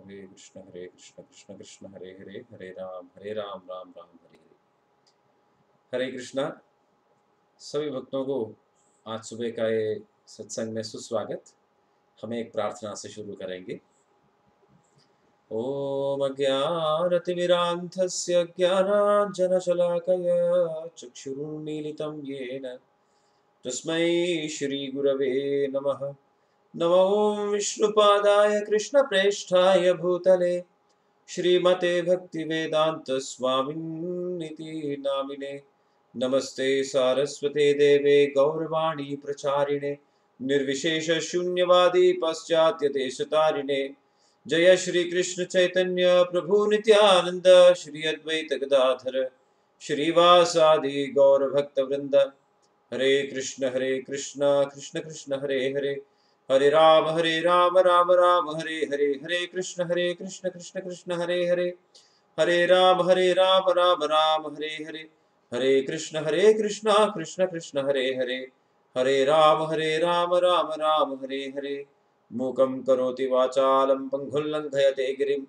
हरे कृष्ण कृष्ण कृष्ण हरे हरे, हरे राम राम राम हरे हरे। हरे कृष्णा। सभी भक्तों को आज सुबह का ये सत्संग में सुस्वागत। हम एक प्रार्थना से शुरू करेंगे। ओम अज्ञानतिमिरान्धस्य ज्ञानाञ्जनशलाकया चक्षुरुन्मीलितं येन तस्मै श्रीगुरवे नमः। नमो विष्णुपादाय कृष्णप्रेष्ठाय भूतले श्रीमते भक्तिवेदांत स्वामिन्निति नामिने। नमस्ते सारस्वते देवे गौरवाणी प्रचारिणे निर्विशेष शून्यवादी पाश्चात्य देशतारिणे। जय श्री कृष्ण चैतन्य प्रभु नित्यानंद श्री अद्वैत गदाधर श्रीवासादि गौर भक्त वृंद। हरे कृष्ण कृष्ण कृष्ण हरे हरे, हरे राम राम राम हरे हरे। हरे कृष्ण कृष्ण कृष्ण हरे हरे, हरे राम राम राम हरे हरे। हरे कृष्ण कृष्ण कृष्ण हरे हरे, हरे राम राम राम हरे हरे। मूकं करोति वाचालं पंगुल्लंघयते गिरिं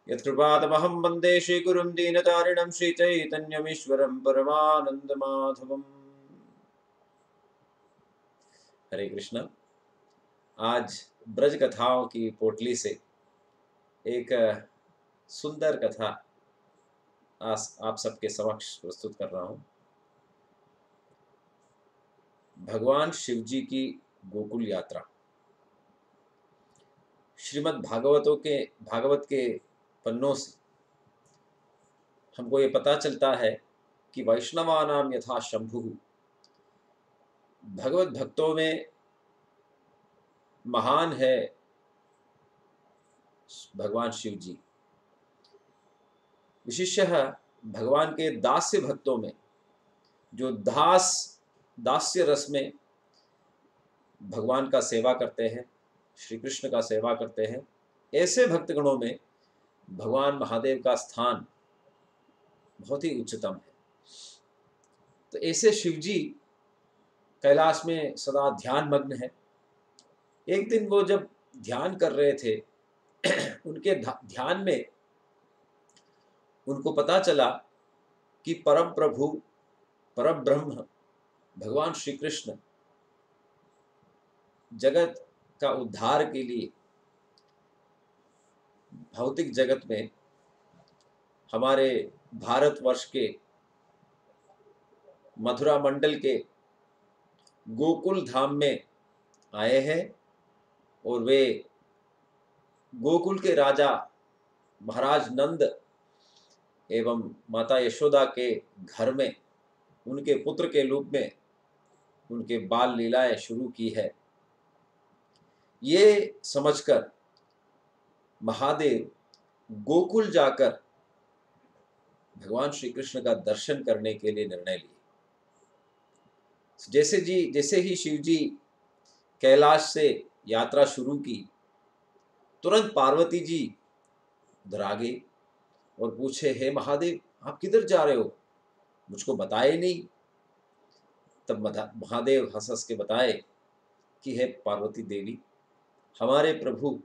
यत्कृपातमहं वन्दे श्रीगुरुं दीनतारिणं श्रीचैतन्यमीश्वरं परमानन्दमाधवम्। हरे कृष्ण। आज ब्रज कथाओं की पोटली से एक सुंदर कथा आप सबके समक्ष प्रस्तुत कर रहा हूं। भगवान शिव जी की गोकुल यात्रा। श्रीमद् भागवत के पन्नों से हमको ये पता चलता है कि वैष्णवानाम यथा शंभु, भगवत भक्तों में महान है भगवान शिव जी। विशिष्यः भगवान के दास्य भक्तों में जो दास्य रस में भगवान का सेवा करते हैं, श्री कृष्ण का सेवा करते हैं, ऐसे भक्तगणों में भगवान महादेव का स्थान बहुत ही उच्चतम है। तो ऐसे शिव जी कैलाश में सदा ध्यान मग्न है। एक दिन वो जब ध्यान कर रहे थे उनके ध्यान में उनको पता चला कि परम प्रभु परम ब्रह्म भगवान श्री कृष्ण जगत का उद्धार के लिए भौतिक जगत में हमारे भारतवर्ष के मथुरा मंडल के गोकुल धाम में आए हैं और वे गोकुल के राजा महाराज नंद एवं माता यशोदा के घर में उनके पुत्र के रूप में उनके बाल लीलाएं शुरू की है। ये समझकर महादेव गोकुल जाकर भगवान श्री कृष्ण का दर्शन करने के लिए निर्णय लिए। जैसे ही शिव जी कैलाश से यात्रा शुरू की, तुरंत पार्वती जी उधर आ गई और पूछे, हे महादेव आप किधर जा रहे हो, मुझको बताए नहीं। तब महादेव हंस हंस के बताए कि हे पार्वती देवी, हमारे प्रभु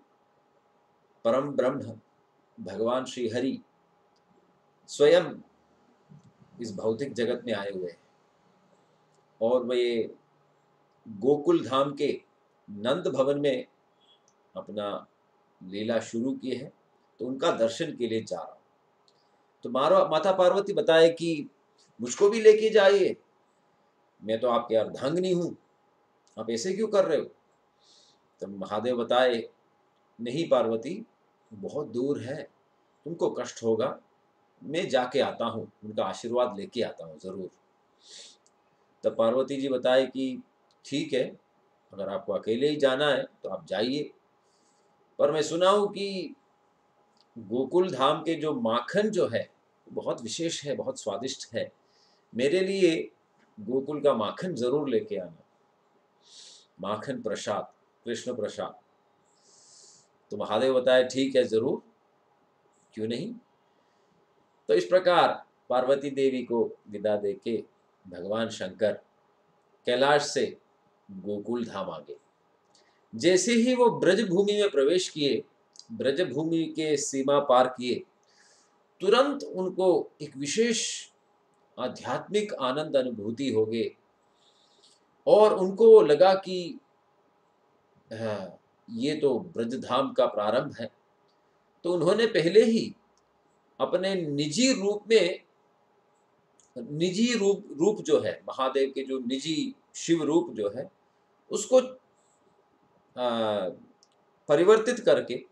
परम ब्रह्म भगवान श्री हरि स्वयं इस भौतिक जगत में आए हुए हैं और वे गोकुल धाम के नंद भवन में अपना लीला शुरू की है, तो उनका दर्शन के लिए जा रहा हूं। तो माता पार्वती बताए कि मुझको भी लेके जाइए, मैं तो आपके अर्धांगिनी हूं, आप ऐसे क्यों कर रहे हो। तो महादेव बताए, नहीं पार्वती, बहुत दूर है, तुमको कष्ट होगा, मैं जाके आता हूं, उनका आशीर्वाद लेके आता हूं जरूर। तब पार्वती जी बताए कि ठीक है, अगर आपको अकेले ही जाना है तो आप जाइए, पर मैं सुना हूं कि गोकुल धाम के जो माखन जो है बहुत विशेष है, बहुत स्वादिष्ट है, मेरे लिए गोकुल का माखन जरूर लेके आना, माखन प्रसाद, कृष्ण प्रसाद। तो महादेव बताए ठीक है जरूर, क्यों नहीं। तो इस प्रकार पार्वती देवी को विदा देके भगवान शंकर कैलाश से गोकुल धाम आ गए। जैसे ही वो ब्रज भूमि में प्रवेश किए, ब्रजभूमि के सीमा पार किए, तुरंत उनको एक विशेष आध्यात्मिक आनंद अनुभूति हो गए और उनको लगा कि हाँ, ये तो ब्रजधाम का प्रारंभ है। तो उन्होंने पहले ही अपने निजी रूप जो है, महादेव के जो निजी शिव रूप जो है, उसको परिवर्तित करके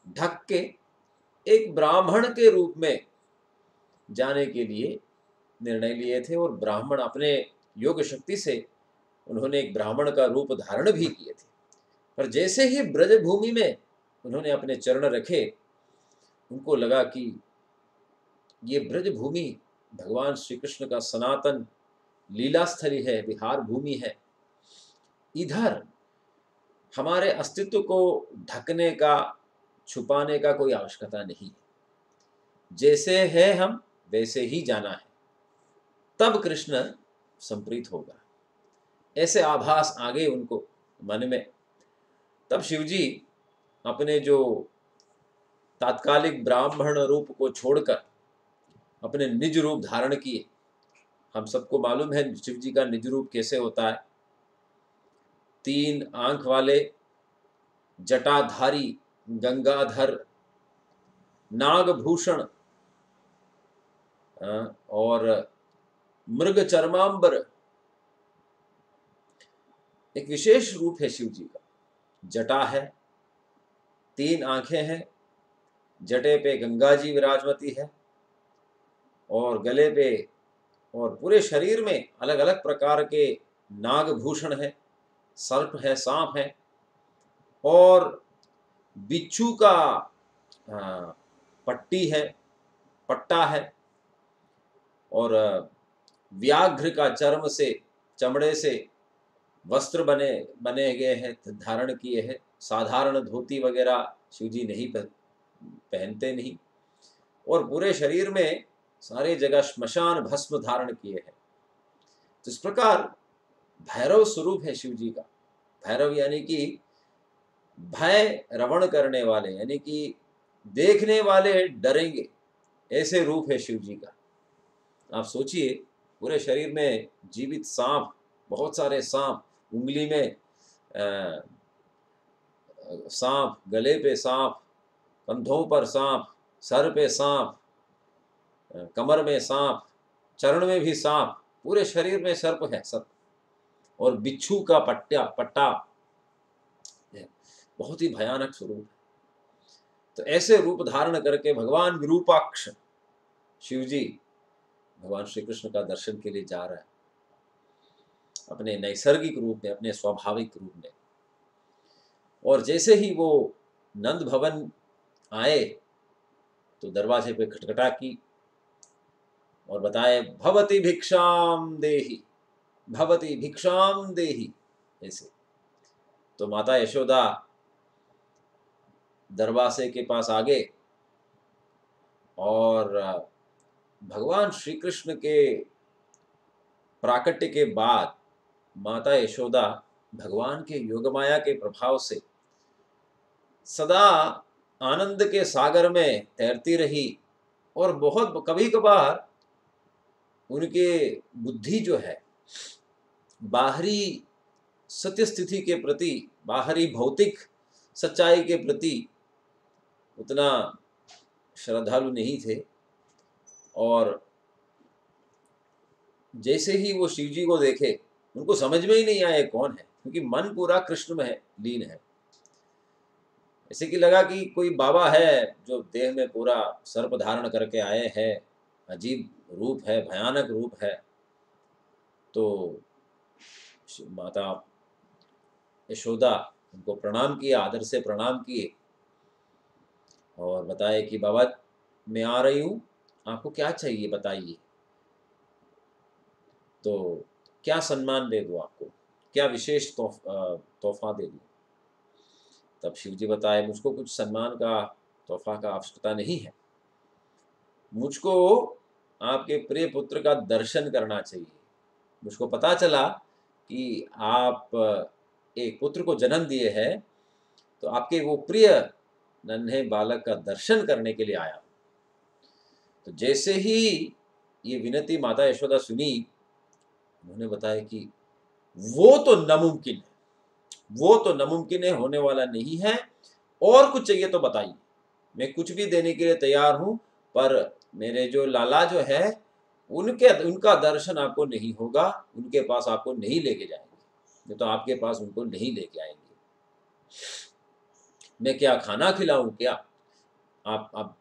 ढक के एक ब्राह्मण के रूप में जाने के लिए निर्णय लिए थे और ब्राह्मण अपने योग शक्ति से उन्होंने एक ब्राह्मण का रूप धारण भी किए थे। पर जैसे ही ब्रजभूमि में उन्होंने अपने चरण रखे, उनको लगा कि ये ब्रजभूमि भगवान श्री कृष्ण का सनातन लीला स्थली है, विहार भूमि है। इधर हमारे अस्तित्व को ढकने का, छुपाने का कोई आवश्यकता नहीं है। जैसे है हम वैसे ही जाना है, तब कृष्ण संप्रीत होगा। ऐसे आभास आ गए उनको मन में। तब शिवजी अपने जो तात्कालिक ब्राह्मण रूप को छोड़कर अपने निज रूप धारण किए। हम सबको मालूम है शिवजी का निज रूप कैसे होता है। 3 आंख वाले, जटाधारी, गंगाधर, नागभूषण और मृग चर्मांबर, एक विशेष रूप है शिवजी का। जटा है, 3 आंखें हैं, जटे पे गंगा जी विराजमती है और गले पे और पूरे शरीर में अलग अलग प्रकार के नागभूषण है, सर्प है, सांप है और बिच्छू का पट्टी है, पट्टा है और व्याघ्र का चमड़े से वस्त्र बने गए हैं, धारण किए हैं। साधारण धोती वगैरह शिवजी नहीं पहनते नहीं और पूरे शरीर में सारे जगह श्मशान भस्म धारण किए हैं। तो इस प्रकार भैरव स्वरूप है शिवजी का। भैरव यानी कि भय रवण करने वाले, यानी कि देखने वाले डरेंगे, ऐसे रूप है शिवजी का। आप सोचिए, पूरे शरीर में जीवित सांप, बहुत सारे सांप, उंगली में सांप, गले पे सांप, कंधों पर सांप, सर पे सांप, कमर में सांप, चरण में भी सांप, पूरे शरीर में सर्प है, सर्प और बिच्छू का पट्टा, बहुत ही भयानक स्वरूप है। तो ऐसे रूप धारण करके भगवान विरूपाक्ष शिवजी भगवान श्री कृष्ण का दर्शन के लिए जा रहा है, अपने नैसर्गिक रूप में, अपने स्वाभाविक रूप में। और जैसे ही वो नंद भवन आए तो दरवाजे पे खटखटा की और बताए, भवती भिक्षाम देहि, भवती भिक्षाम देहि, ऐसे। तो माता यशोदा दरवाजे के पास आ गए और भगवान श्री कृष्ण के प्राकट्य के बाद माता यशोदा भगवान के योगमाया के प्रभाव से सदा आनंद के सागर में तैरती रही और बहुत कभी कभार उनके बुद्धि जो है बाहरी सत्य स्थिति के प्रति, बाहरी भौतिक सच्चाई के प्रति उतना श्रद्धालु नहीं थे और जैसे ही वो शिवजी को देखे उनको समझ में ही नहीं आया कौन है, क्योंकि मन पूरा कृष्ण में है, लीन है। ऐसे कि लगा कि कोई बाबा है जो देह में पूरा सर्प धारण करके आए हैं, अजीब रूप है, भयानक रूप है। तो माता यशोदा उनको प्रणाम किया, आदर से प्रणाम किए और बताए कि बाबा मैं आ रही हूँ, आपको क्या चाहिए बताइए, तो क्या सम्मान दे दूँ आपको, क्या विशेष तोहफा दे दूँ। तब शिवजी बताए, मुझको कुछ सम्मान का, तोहफा का आवश्यकता नहीं है, मुझको आपके प्रिय पुत्र का दर्शन करना चाहिए। मुझको पता चला कि आप एक पुत्र को जन्म दिए हैं, तो आपके वो प्रिय नन्हे बालक का दर्शन करने के लिए आया हूं। तो जैसे ही ये विनती माता यशोदा सुनी, उन्होंने बताया कि वो तो नामुमकिन है, वो तो नामुमकिन है, होने वाला नहीं है। और कुछ चाहिए तो बताइए, मैं कुछ भी देने के लिए तैयार हूं, पर मेरे जो लाला जो है उनका दर्शन आपको नहीं होगा, उनके पास आपको नहीं लेके जाएंगे, नहीं तो आपके पास उनको नहीं लेके आएंगे। मैं क्या खाना खिलाऊं क्या? आप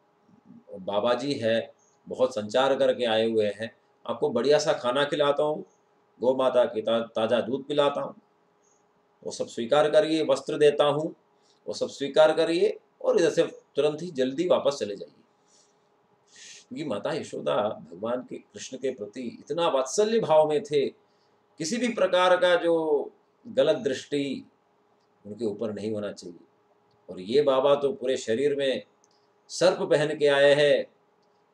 बाबा जी है, बहुत संचार करके आए हुए हैं, आपको बढ़िया सा खाना खिलाता हूँ, गौ माता की ताज़ा दूध पिलाता हूँ, वो सब स्वीकार करिए, वस्त्र देता हूँ, वो सब स्वीकार करिए और इधर से तुरंत ही जल्दी वापस चले जाइए। क्योंकि माता यशोदा भगवान के कृष्ण के प्रति इतना वात्सल्य भाव में थे, किसी भी प्रकार का जो गलत दृष्टि उनके ऊपर नहीं होना चाहिए। और ये बाबा तो पूरे शरीर में सर्प पहन के आए हैं,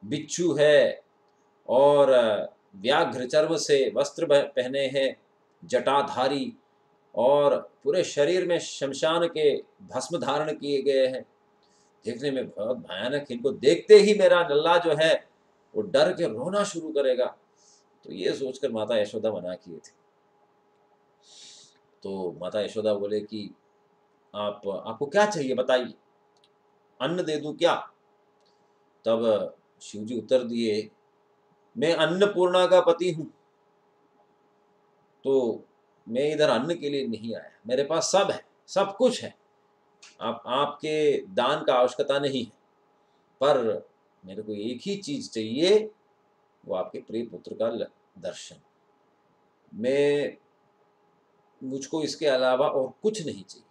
बिच्छू है, और व्याघ्र चर्म से वस्त्र पहने हैं, जटाधारी, और पूरे शरीर में शमशान के भस्म धारण किए गए हैं। देखने में बहुत भयानक, इनको देखते ही मेरा नल्ला जो है वो डर के रोना शुरू करेगा। तो ये सोचकर माता यशोदा मना किए थे। तो माता यशोदा बोले कि आपको क्या चाहिए बताइए, अन्न दे दूं क्या? तब शिव जी उत्तर दिए, मैं अन्नपूर्णा का पति हूं, तो मैं इधर अन्न के लिए नहीं आया, मेरे पास सब है, सब कुछ है, आपके दान का आवश्यकता नहीं है, पर मेरे को एक ही चीज चाहिए, वो आपके प्रिय पुत्र का दर्शन। मैं मुझको इसके अलावा और कुछ नहीं चाहिए।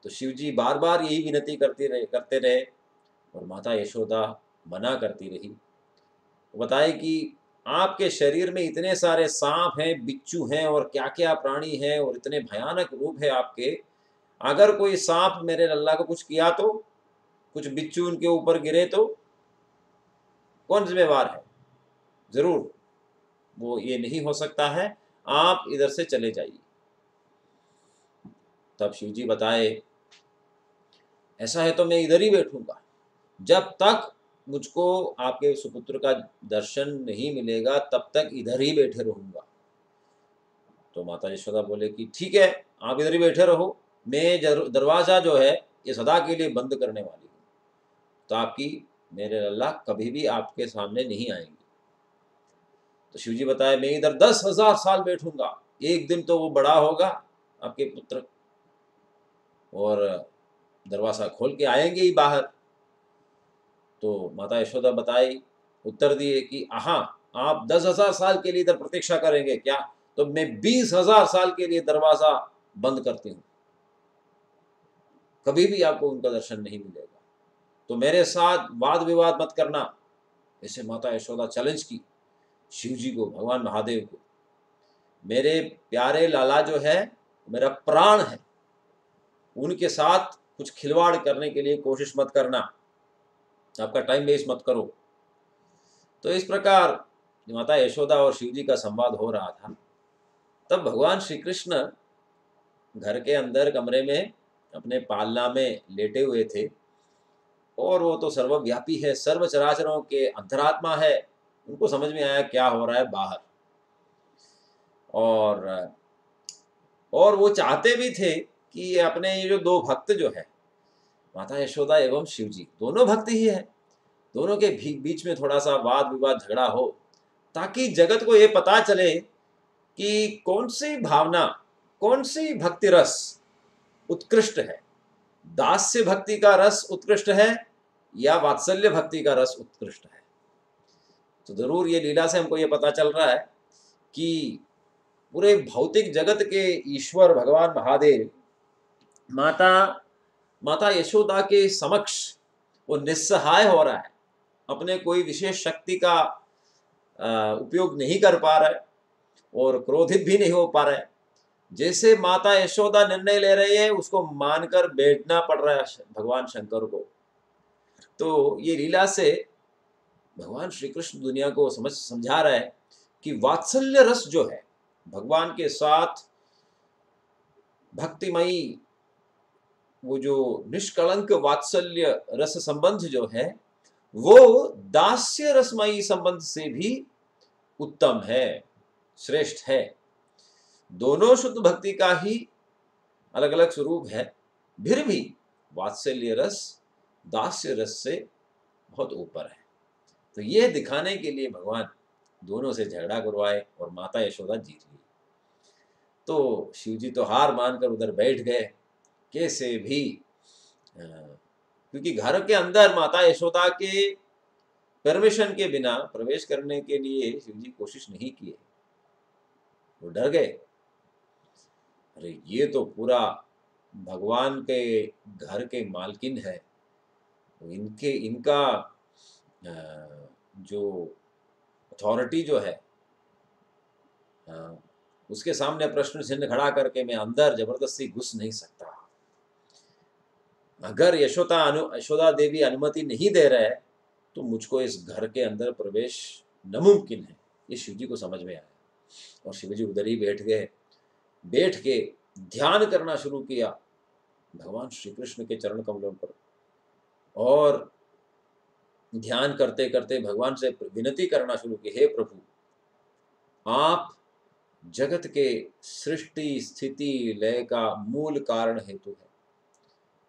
तो शिव जी बार बार यही विनती करते रहे और माता यशोदा मना करती रही। बताए कि आपके शरीर में इतने सारे सांप हैं, बिच्छू हैं, और क्या क्या प्राणी हैं, और इतने भयानक रूप है आपके, अगर कोई सांप मेरे लल्ला को कुछ किया तो, कुछ बिच्छू उनके ऊपर गिरे तो कौन जिम्मेवार है? जरूर वो ये नहीं हो सकता है, आप इधर से चले जाइए। तब शिव जी बताए, ऐसा है तो मैं इधर ही बैठूंगा, जब तक मुझको आपके सुपुत्र का दर्शन नहीं मिलेगा तब तक इधर ही बैठे रहूंगा। तो माता यशोदा बोले कि ठीक है, आप इधर ही बैठे रहो, मैं दरवाजा जो है ये सदा के लिए बंद करने वाली हूँ, तो आपकी मेरे लल्ला कभी भी आपके सामने नहीं आएंगे। तो शिवजी बताए, मैं इधर 10,000 साल बैठूंगा, एक दिन तो वो बड़ा होगा आपके पुत्र, और दरवाजा खोल के आएंगे ही बाहर। तो माता यशोदा बताई, उत्तर दिए कि हाँ, आप 10,000 साल के लिए इधर प्रतीक्षा करेंगे क्या? तो मैं 20,000 साल के लिए दरवाजा बंद करती हूँ, कभी भी आपको उनका दर्शन नहीं मिलेगा, तो मेरे साथ वाद विवाद मत करना। ऐसे माता यशोदा चैलेंज की शिव जी को, भगवान महादेव को, मेरे प्यारे लाला जो है मेरा प्राण है, उनके साथ कुछ खिलवाड़ करने के लिए कोशिश मत करना, आपका टाइम वेस्ट मत करो। तो इस प्रकार माता यशोदा और शिव जी का संवाद हो रहा था। तब भगवान श्री कृष्ण घर के अंदर कमरे में अपने पालना में लेटे हुए थे, और वो तो सर्वव्यापी है, सर्व चराचरों के अंतरात्मा है, उनको समझ में आया क्या हो रहा है बाहर। और वो चाहते भी थे कि ये अपने ये जो दो भक्त जो है, माता यशोदा एवं शिव जी, दोनों भक्त ही है, दोनों के बीच में थोड़ा सा वाद विवाद झगड़ा हो, ताकि जगत को ये पता चले कि कौन सी भावना, कौन सी भक्ति रस उत्कृष्ट है, दास्य भक्ति का रस उत्कृष्ट है या वात्सल्य भक्ति का रस उत्कृष्ट है। तो जरूर ये लीला से हमको ये पता चल रहा है कि पूरे भौतिक जगत के ईश्वर भगवान महादेव माता यशोदा के समक्ष वो निस्सहाय हो रहा है, अपने कोई विशेष शक्ति का उपयोग नहीं कर पा रहा है और क्रोधित भी नहीं हो पा रहा है। जैसे माता यशोदा निर्णय ले रही है उसको मानकर बैठना पड़ रहा है भगवान शंकर को। तो ये लीला से भगवान श्री कृष्ण दुनिया को समझा रहा है कि वात्सल्य रस जो है भगवान के साथ, भक्तिमयी वो जो निष्कलंक वात्सल्य रस संबंध जो है वो दास्य रसमयी संबंध से भी उत्तम है, श्रेष्ठ है। दोनों शुद्ध भक्ति का ही अलग अलग स्वरूप है, फिर भी वात्सल्य रस दास्य रस से बहुत ऊपर है। तो ये दिखाने के लिए भगवान दोनों से झगड़ा करवाए और माता यशोदा जीत ली। तो शिव जी तो हार मानकर उधर बैठ गए। कैसे भी क्योंकि घर के अंदर माता यशोदा के परमिशन के बिना प्रवेश करने के लिए शिव जी कोशिश नहीं किए, वो डर गए। अरे ये तो पूरा भगवान के घर के मालकिन है, इनका जो अथॉरिटी जो है, उसके सामने प्रश्न चिन्ह खड़ा करके मैं अंदर जबरदस्ती घुस नहीं सकता। अगर यशोदा देवी अनुमति नहीं दे रहे तो मुझको इस घर के अंदर प्रवेश नामुमकिन है। ये शिव जी को समझ में आया और शिव जी उधर ही बैठ गए। बैठ के ध्यान करना शुरू किया भगवान श्री कृष्ण के चरण कमलों पर, और ध्यान करते करते भगवान से विनती करना शुरू की, हे प्रभु, आप जगत के सृष्टि स्थिति लय का मूल कारण हेतु है।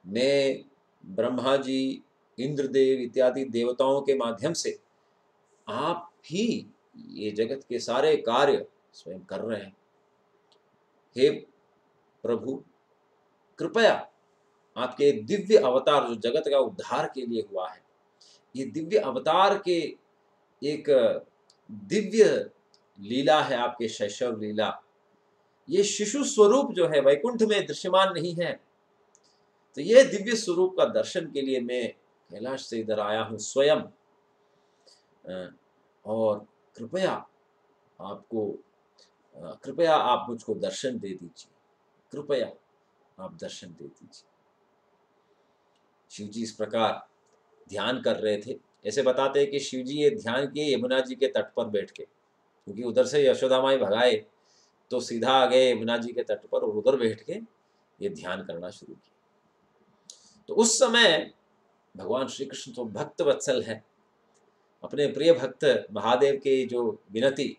मैं ब्रह्मा जी, इंद्रदेव इत्यादि देवताओं के माध्यम से आप ही ये जगत के सारे कार्य स्वयं कर रहे हैं। हे प्रभु, कृपया आपके दिव्य अवतार जो जगत का उद्धार के लिए हुआ है, ये दिव्य अवतार के एक दिव्य लीला है, आपके शैशव लीला। ये शिशु स्वरूप जो है वैकुंठ में दृश्यमान नहीं है, तो ये दिव्य स्वरूप का दर्शन के लिए मैं कैलाश से इधर आया हूं स्वयं। और कृपया आप मुझको दर्शन दे दीजिए, कृपया आप दर्शन दे दीजिए। शिव जी इस प्रकार ध्यान कर रहे थे। ऐसे बताते हैं कि शिव जी ये ध्यान किए यमुना जी के तट पर बैठ के, क्योंकि उधर से यशोदा माई भगाए तो सीधा आ गए यमुना जी के तट पर और उधर बैठ के ये ध्यान करना शुरू किया। तो उस समय भगवान श्री कृष्ण तो भक्त वत्सल है, अपने प्रिय भक्त महादेव के जो विनती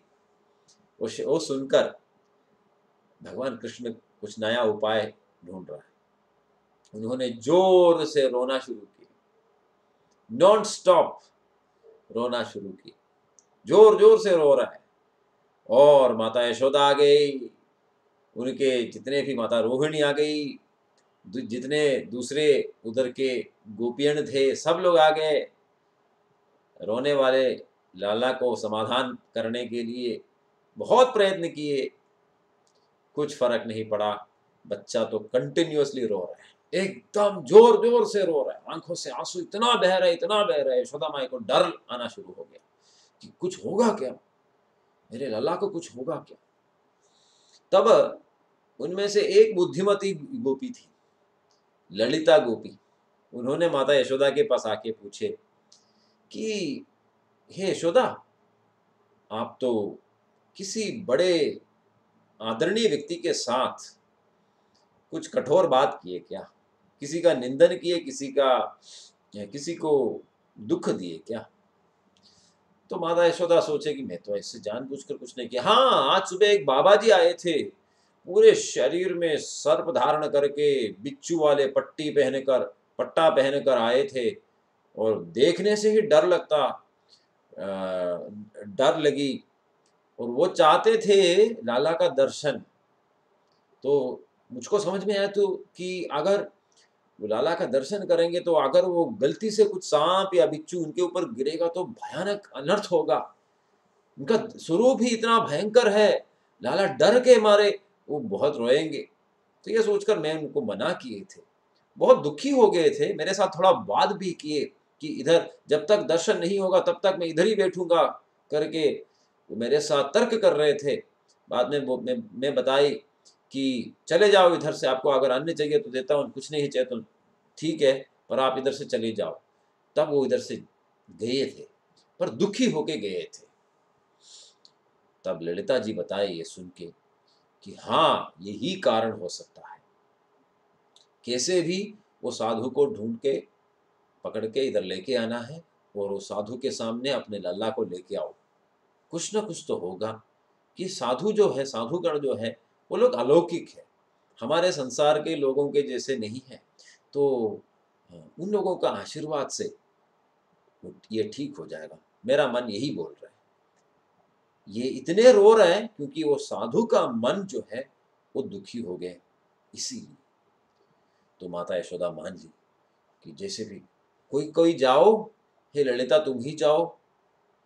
वो सुनकर भगवान कृष्ण कुछ नया उपाय ढूंढ रहा है। उन्होंने जोर से रोना शुरू किया, नॉन स्टॉप रोना शुरू किया, जोर जोर से रो रहा है। और माता यशोदा आ गई, उनके जितने भी माता रोहिणी आ गई, जितने दूसरे उधर के गोपियन थे सब लोग आ गए। रोने वाले लाला को समाधान करने के लिए बहुत प्रयत्न किए, कुछ फर्क नहीं पड़ा। बच्चा तो कंटिन्यूअसली रो रहा है, एकदम जोर जोर से रो रहा है, आंखों से आंसू इतना बह रहा है, इतना बह रहा है। यशोदा माई को डर आना शुरू हो गया कि कुछ होगा क्या, मेरे लाला को कुछ होगा क्या। तब उनमें से एक बुद्धिमती गोपी थी, ललिता गोपी। उन्होंने माता यशोदा के पास आके पूछे कि हे यशोदा, आप तो किसी बड़े आदरणीय व्यक्ति के साथ कुछ कठोर बात किए क्या, किसी का निंदन किए, किसी को दुख दिए क्या। तो माता यशोदा सोचे कि मैं तो ऐसे जानबूझकर कुछ नहीं किया। हाँ, आज सुबह एक बाबा जी आए थे, पूरे शरीर में सर्प धारण करके बिच्छू वाले पट्टा पहनकर आए थे, और देखने से ही डर लगी। और वो चाहते थे लाला का दर्शन। तो मुझको समझ में आया तो कि अगर वो लाला का दर्शन करेंगे तो अगर वो गलती से कुछ सांप या बिच्छू उनके ऊपर गिरेगा तो भयानक अनर्थ होगा। उनका स्वरूप ही इतना भयंकर है, लाला डर के मारे वो बहुत रोएंगे। तो ये सोचकर मैं उनको मना किए थे। बहुत दुखी हो गए थे, मेरे साथ थोड़ा वाद भी किए कि इधर जब तक दर्शन नहीं होगा तब तक मैं इधर ही बैठूंगा करके वो मेरे साथ तर्क कर रहे थे। बाद में मैं बताई कि चले जाओ इधर से, आपको अगर अन्न चाहिए तो देता हूँ, कुछ नहीं चाहिए तो ठीक है, पर आप इधर से चले जाओ। तब वो इधर से गए थे, पर दुखी होके गए थे। तब ललिता जी बताए ये सुन के कि हाँ, यही कारण हो सकता है। कैसे भी वो साधु को ढूंढ के पकड़ के इधर लेके आना है और वो साधु के सामने अपने लल्ला को लेके आओ। कुछ ना कुछ तो होगा कि साधु जो है, साधुगण जो है, वो लोग अलौकिक है, हमारे संसार के लोगों के जैसे नहीं है। तो उन लोगों का आशीर्वाद से ये ठीक हो जाएगा। मेरा मन यही बोल रहा है। ये इतने रो रहे हैं क्योंकि वो साधु का मन जो है वो दुखी हो गए, इसीलिए। तो माता यशोदा मान ली कि जैसे भी कोई कोई जाओ, हे ललिता तुम ही जाओ,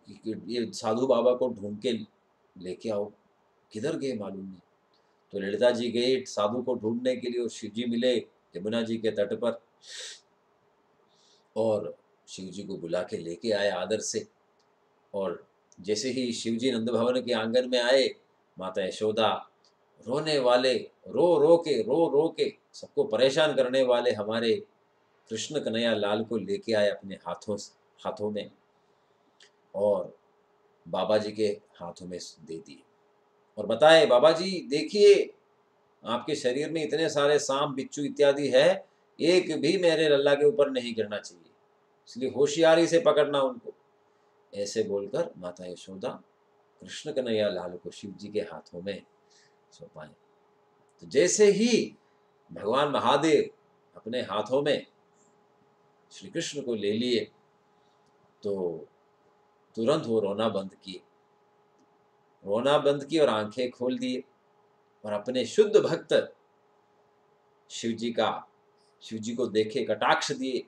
ये साधु बाबा को ढूंढ के लेके आओ। किधर गए मालूम नहीं। तो ललिता जी गए साधु को ढूंढने के लिए और शिव जी मिले यमुना जी के तट पर और शिव जी को बुला के लेके आए आदर से। और जैसे ही शिव जी नंद भवन के आंगन में आए, माता यशोदा रोने वाले, रो रो के सबको परेशान करने वाले हमारे कृष्ण कन्हैया लाल को लेके आए अपने हाथों में और बाबा जी के हाथों में दे दिए और बताए, बाबा जी देखिए आपके शरीर में इतने सारे सांप बिच्छू इत्यादि है, एक भी मेरे लल्ला के ऊपर नहीं गिरना चाहिए, इसलिए होशियारी से पकड़ना उनको। ऐसे बोलकर माता यशोदा कृष्ण कन्हैया लाल को शिव जी के हाथों में सौंपाए। तो जैसे ही भगवान महादेव अपने हाथों में श्री कृष्ण को ले लिए तो तुरंत वो रोना बंद किए, और आंखें खोल दिए और अपने शुद्ध भक्त शिव जी को देखे, कटाक्ष दिए।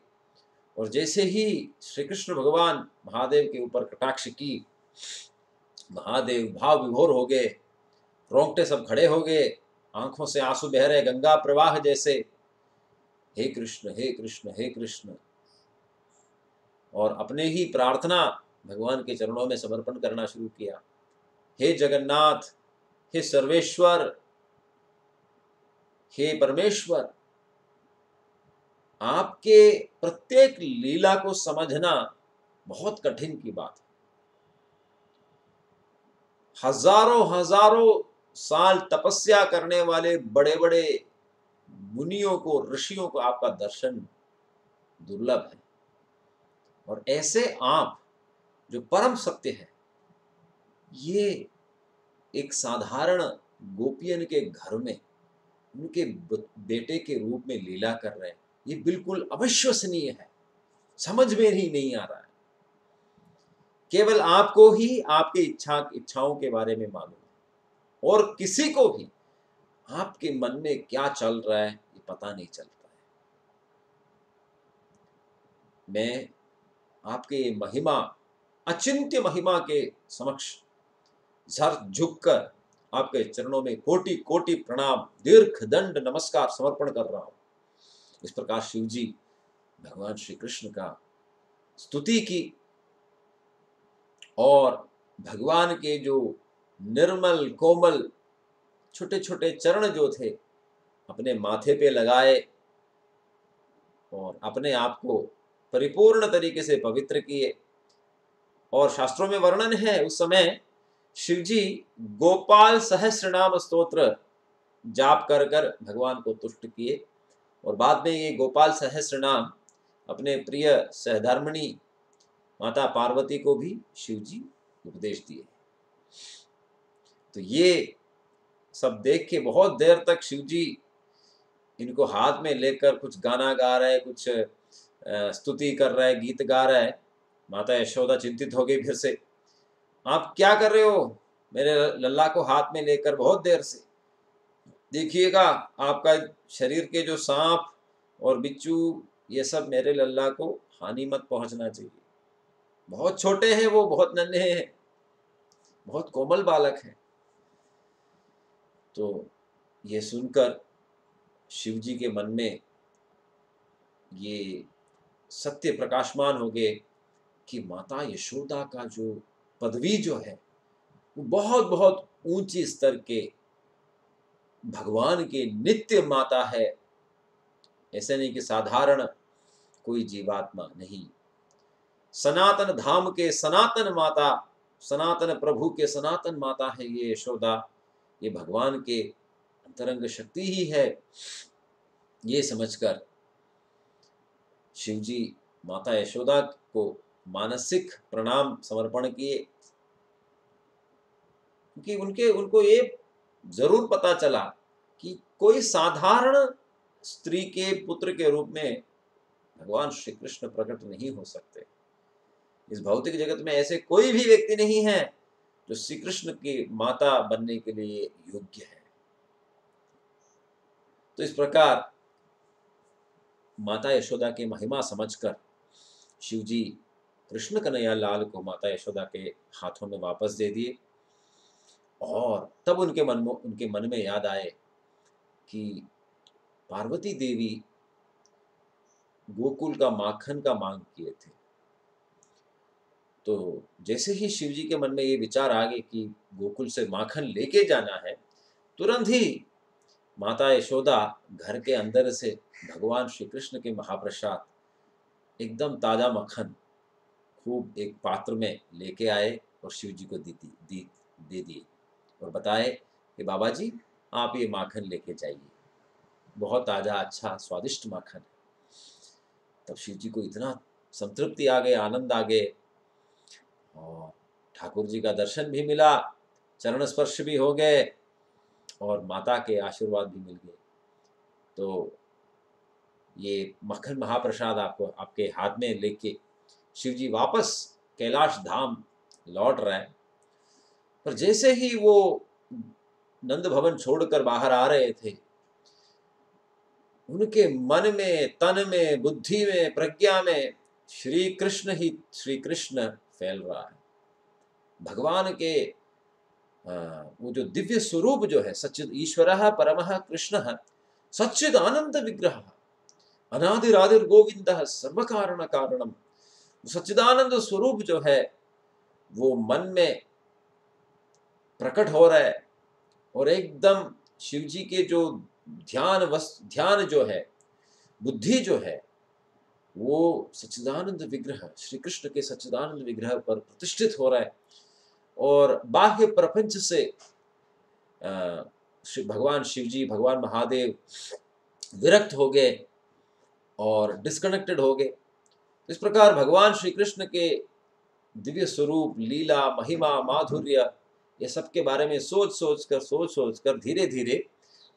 और जैसे ही श्री कृष्ण भगवान महादेव के ऊपर कटाक्ष की, महादेव भाव विभोर हो गए, रोंगटे सब खड़े हो गए, आंखों से आंसू बह रहे गंगा प्रवाह जैसे। हे कृष्ण हे कृष्ण हे कृष्ण, और अपने ही प्रार्थना भगवान के चरणों में समर्पण करना शुरू किया। हे जगन्नाथ, हे सर्वेश्वर, हे परमेश्वर, आपके प्रत्येक लीला को समझना बहुत कठिन की बात है। हजारों हजारों साल तपस्या करने वाले बड़े बड़े मुनियों को, ऋषियों को आपका दर्शन दुर्लभ है, और ऐसे आप जो परम सत्य है, ये एक साधारण गोपियन के घर में उनके बेटे के रूप में लीला कर रहे हैं, ये बिल्कुल अविश्वसनीय है, समझ में ही नहीं आ रहा है। केवल आपको ही आपके इच्छाओं के बारे में मालूम है, और किसी को भी आपके मन में क्या चल रहा है ये पता नहीं चलता है। मैं आपके महिमा, अचिंत्य महिमा के समक्ष सर झुककर आपके चरणों में कोटि कोटि प्रणाम, दीर्घ दंड नमस्कार समर्पण कर रहा हूं। इस प्रकार शिव जी भगवान श्री कृष्ण का स्तुति की और भगवान के जो निर्मल कोमल छोटे छोटे चरण जो थे अपने माथे पे लगाए और अपने आप को परिपूर्ण तरीके से पवित्र किए। और शास्त्रों में वर्णन है, उस समय शिवजी गोपाल सहस्रनाम स्तोत्र जाप कर कर भगवान को तुष्ट किए, और बाद में ये गोपाल सहस्रनाम अपने प्रिय सहधर्मिणी माता पार्वती को भी शिवजी उपदेश दिए। तो ये सब देख के बहुत देर तक शिवजी इनको हाथ में लेकर कुछ गाना गा रहे, कुछ स्तुति कर रहे, गीत गा रहे। माता यशोदा चिंतित हो गई फिर से, आप क्या कर रहे हो मेरे लल्ला को हाथ में लेकर बहुत देर से? देखिएगा आपका शरीर के जो सांप और बिच्छू ये सब मेरे लल्ला को हानि मत पहुंचना चाहिए, बहुत छोटे हैं वो, बहुत नन्हे हैं, बहुत कोमल बालक हैं। तो ये सुनकर शिव जी के मन में ये सत्य प्रकाशमान हो गए कि माता यशोदा का जो पदवी जो है वो बहुत बहुत ऊंची स्तर के भगवान के नित्य माता है। ऐसे नहीं कि साधारण कोई जीवात्मा नहीं, सनातन धाम के सनातन माता, सनातन प्रभु के सनातन माता है ये यशोदा। ये भगवान के अंतरंग शक्ति ही है। ये समझकर शिव जी माता यशोदा को मानसिक प्रणाम समर्पण किए, क्योंकि उनके उनको ये जरूर पता चला कि कोई साधारण स्त्री के पुत्र के रूप में भगवान श्री कृष्ण प्रकट नहीं हो सकते। इस भौतिक जगत में ऐसे कोई भी व्यक्ति नहीं है जो श्री कृष्ण की माता बनने के लिए योग्य है। तो इस प्रकार माता यशोदा की महिमा समझकर शिव जी कृष्ण कन्हैया लाल को माता यशोदा के हाथों में वापस दे दिए। और तब उनके मन में याद आए कि पार्वती देवी गोकुल का माखन का मांग किए थे। तो जैसे ही शिव जी के मन में ये विचार आ गए कि गोकुल से माखन लेके जाना है, तुरंत ही माता यशोदा घर के अंदर से भगवान श्री कृष्ण के महाप्रसाद एकदम ताजा मक्खन खूब एक पात्र में लेके आए और शिव जी को दे दिए और बताए कि बाबा जी आप ये माखन लेके जाइए, बहुत ताजा अच्छा स्वादिष्ट माखन है। तब शिव जी को इतना संतृप्ति आ गए, आनंद आ गए और ठाकुर जी का दर्शन भी मिला, चरण स्पर्श भी हो गए और माता के आशीर्वाद भी मिल गए। तो ये मक्खन महाप्रसाद आपको आपके हाथ में लेके शिव जी वापस कैलाश धाम लौट रहे हैं। पर जैसे ही वो नंद भवन छोड़कर बाहर आ रहे थे, उनके मन में, तन में, बुद्धि में, प्रज्ञा में श्री कृष्ण फैल रहा है। भगवान के वो जो दिव्य स्वरूप जो है, सच्चिद ईश्वरः परमः कृष्णः सच्चिद आनंद विग्रह अनादिरादिर गोविंदः सर्व कारण कारणम, सच्चिदानंद स्वरूप जो है वो मन में प्रकट हो रहा है। और एकदम शिव जी के जो ध्यान जो है, बुद्धि जो है, वो सच्चिदानंद विग्रह श्री कृष्ण के सच्चिदानंद विग्रह पर प्रतिष्ठित हो रहा है। और बाह्य प्रपंच से भगवान शिव जी, भगवान महादेव विरक्त हो गए और डिस्कनेक्टेड हो गए। इस प्रकार भगवान श्री कृष्ण के दिव्य स्वरूप, लीला, महिमा, माधुर्य, ये सब के बारे में सोच सोच कर धीरे धीरे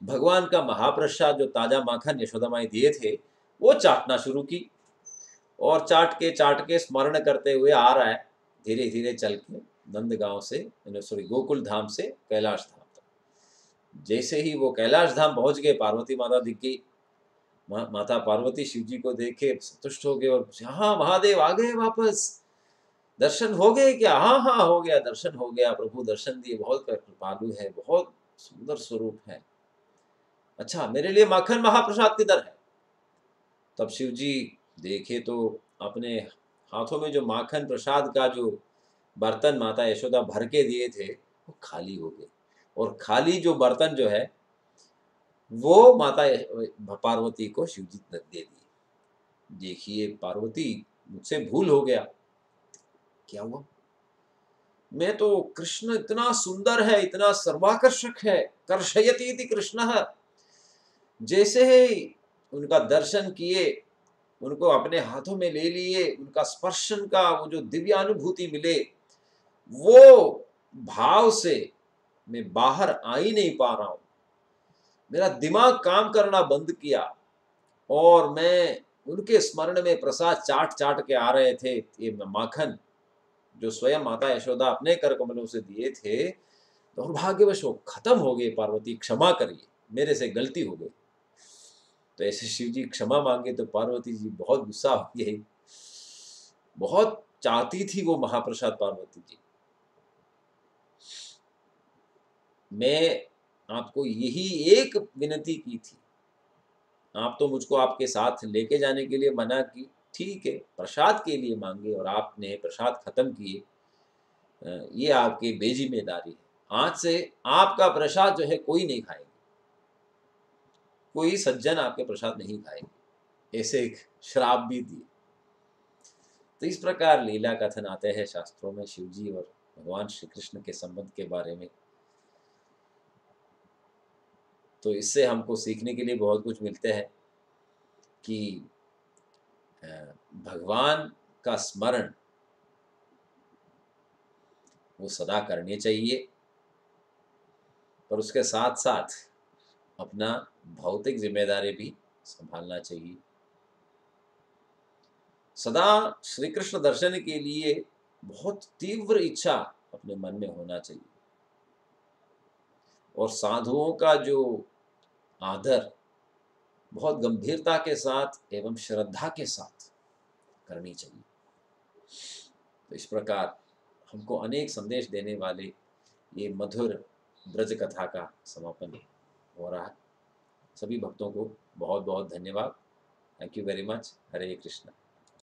भगवान का महाप्रसाद जो ताजा माखन यशोदा माई दिए थे वो चाटना शुरू की। और चाट के स्मरण करते हुए आ रहा है धीरे धीरे चल के नंदगांव से, सॉरी गोकुल धाम से कैलाश धाम तक। जैसे ही वो कैलाश धाम पहुंच गए, पार्वती माता दिख गई। माता पार्वती शिव जी को देखे संतुष्ट हो गए और पूछे, हाँ महादेव आ गए वापस, दर्शन हो गए क्या? हाँ हाँ हो गया, दर्शन हो गया, प्रभु दर्शन दिए, बहुत कृपालु है, बहुत सुंदर स्वरूप है। अच्छा मेरे लिए माखन महाप्रसाद किधर है? तब शिव जी देखे तो अपने हाथों में जो माखन प्रसाद का जो बर्तन माता यशोदा भर के दिए थे वो खाली हो गए। और खाली जो बर्तन जो है वो माता पार्वती को शिव जी दे दिए। देखिए पार्वती, मुझसे भूल हो गया। क्या हुआ? मैं तो, कृष्ण इतना सुंदर है, इतना सर्वाकर्षक है, कर्षयति इति कृष्णः, जैसे ही उनका दर्शन किए, उनको अपने हाथों में ले लिए, उनका स्पर्शन का वो जो दिव्य अनुभूति मिले, वो भाव से मैं बाहर आ ही नहीं पा रहा हूं। मेरा दिमाग काम करना बंद किया और मैं उनके स्मरण में प्रसाद चाट चाट के आ रहे थे। ये माखन जो स्वयं माता यशोदा अपने कर कमलों से दिए थे, दुर्भाग्यवश वो खत्म हो गए। पार्वती क्षमा करिए, मेरे से गलती हो गई। तो ऐसे शिव जी क्षमा मांगे तो पार्वती जी बहुत गुस्सा हो गई। बहुत चाहती थी वो महाप्रसाद पार्वती जी। मैं आपको यही एक विनती की थी, आप तो मुझको आपके साथ लेके जाने के लिए मना की, ठीक है, प्रसाद के लिए मांगे और आपने प्रसाद खत्म किए, ये आपकी बेजिम्मेदारी है। आज से आपका प्रसाद जो है कोई नहीं खाएगा, कोई सज्जन आपके प्रसाद नहीं खाएंगे, ऐसे एक श्राप भी दिए। तो इस प्रकार लीला कथन आते हैं शास्त्रों में शिव जी और भगवान श्री कृष्ण के संबंध के बारे में। तो इससे हमको सीखने के लिए बहुत कुछ मिलते हैं कि भगवान का स्मरण वो सदा करनी चाहिए, पर उसके साथ साथ अपना भौतिक जिम्मेदारी भी संभालना चाहिए। सदा श्री कृष्ण दर्शन के लिए बहुत तीव्र इच्छा अपने मन में होना चाहिए, और साधुओं का जो आदर बहुत गंभीरता के साथ एवं श्रद्धा के साथ करनी चाहिए। तो इस प्रकार हमको अनेक संदेश देने वाले ये मधुर ब्रज कथा का समापन हो रहा है। सभी भक्तों को बहुत बहुत धन्यवाद। Thank you very much. Hare Krishna.